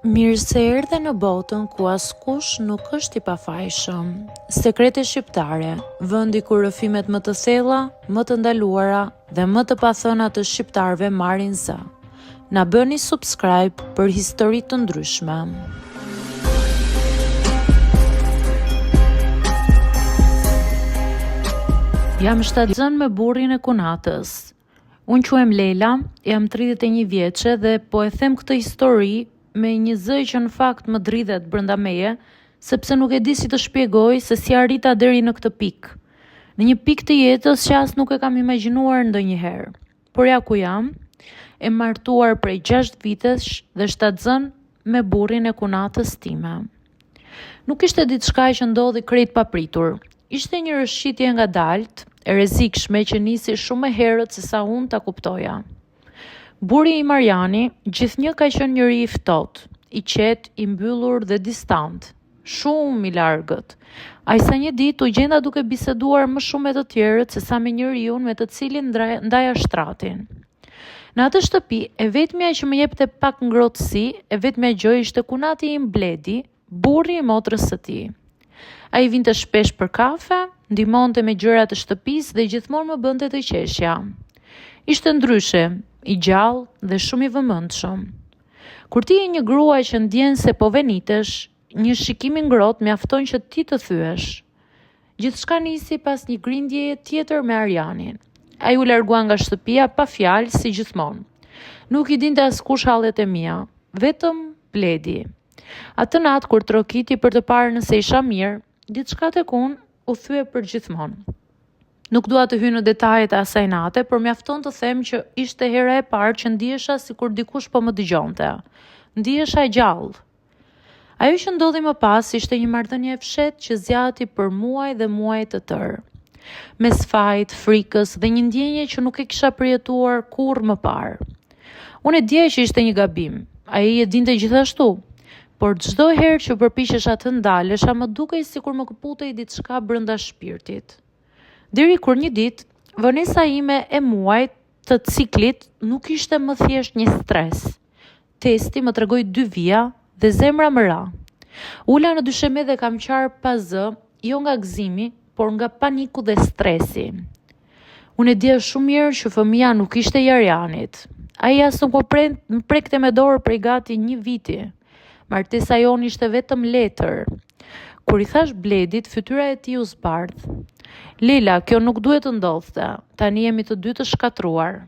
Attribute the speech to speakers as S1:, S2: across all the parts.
S1: Mirë se erdhe në botën ku askush nuk është i pafajshëm. Sekrete shqiptare, vendi ku rrëfimet më të thella, më të ndaluara dhe më të pathëna të shqiptarëve marrin zë. Na bëni subscribe për histori të ndryshme. Jam shtatzën me burrin e kunatës. Unë quhem Lela, jam 31 vjeçe dhe po e them këtë histori me një zë që në fakt më dridhet brenda meje, sepse nuk e di si të shpjegoj se si arrita deri në këtë pikë. Në një pikë të jetës që as nuk e kam imagjinuar ndonjëherë. Por ja ku jam, e martuar prej 6 vitesh dhe shtatzën me burrin e kunatës time. Nuk ishte diçka që ndodhi krejt papritur. Ishte një rëshqitje nga dalt, e rrezikshme që nisi shumë më herët se sa unë ta kuptoja. Burri i Mariani gjithnjë ka qenë njëri i ftohtë, i qetë, i mbyllur dhe distant, shumë i largët. Ai sa një ditë u gjenda duke biseduar më shumë me të tjerët se sa me njeriu me të cilin ndaja shtratin. Në atë shtëpi, e vetmja që më jepte pak ngrohtësi, e vetmja gjë ishte kunati im Bledi, burri i motrës së tij. Ai vinte shpesh për kafe, ndihmonte me gjërat e shtëpisë dhe gjithmonë më bënte të qeshja. Ishte ndryshe, i gjallë dhe shumë i vëmendshëm. Kur ti je një grua që ndjen se po venitesh, një shikim i ngrohtë mjafton që ti të thyesh. Gjithçka nisi pas një grindjeje tjetër me Arianin. Ai u largua nga shtëpia pa fjalë si gjithmonë. Nuk i dinte askush hallet e mia, vetëm Bledi. Atë natë kur trokiti për të parë nëse isha mirë, diçka tek unë u thye për gjithmonë. Nuk dua të hyj në detajet e asaj nate, por mjafton të them që ishte hera e parë që ndihesha sikur dikush po më dëgjonte. Ndihesha e gjallë. Ajo që ndodhi më pas ishte një marrëdhënie e fshehtë që zgjati për muaj dhe muaj të tërë. Mes fajt, frikës dhe një ndjenje që nuk e kisha përjetuar kurrë më parë. Unë e dija që ishte një gabim. Ai e dinte gjithashtu. Por çdo herë që përpiqesha të ndalesha, më dukej sikur më këputej diçka brenda shpirtit. Deri kur një ditë, vonesa ime e muajit të ciklit nuk ishte më thjesht një stres. Testi më tregoi 2 vija dhe zemra më ra. Ula në dysheme dhe kam qarë pa zë, jo nga gëzimi, por nga paniku dhe stresi. Unë e dija shumë mirë që fëmia nuk ishte i Arianit. Ai as nuk më prekte me dorë prej gati 1 viti. Martesa jonë ishte vetëm letër. Kur i thash Bledit, fytyra e tij u zbardh. Lela, kjo nuk duhet të ndodhte. Tani jemi të dy të shkatruar.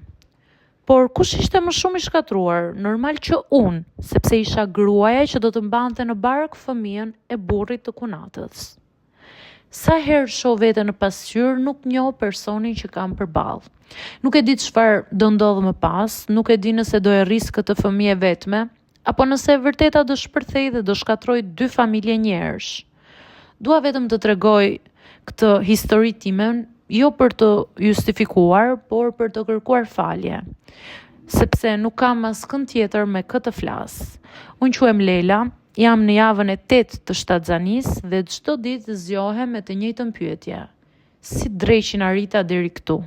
S1: Por kush ishte më shumë i shkatruar? Normal që unë, sepse isha gruaja që do të mbante në bark fëmijën e burrit të kunatës. Sa herë shoh veten në pasqyrë, nuk njoh personin që kam përballë. Nuk e di çfarë do ndodhë më pas, nuk e di nëse do e rris këtë fëmijë vetme, apo nëse vërteta do shpërthej dhe do shkatroj 2 familje njerësh. Dua vetëm të tregoj këtë histori timen, jo për të justifikuar, por për të kërkuar falje, sepse nuk kam askënd tjetër me këtë flas. Unë quhem Lela, jam në javën e 8 të shtatzanisë dhe çdo ditë zgjohem me të njëjtën pyetje. Si dreqin arrita deri këtu?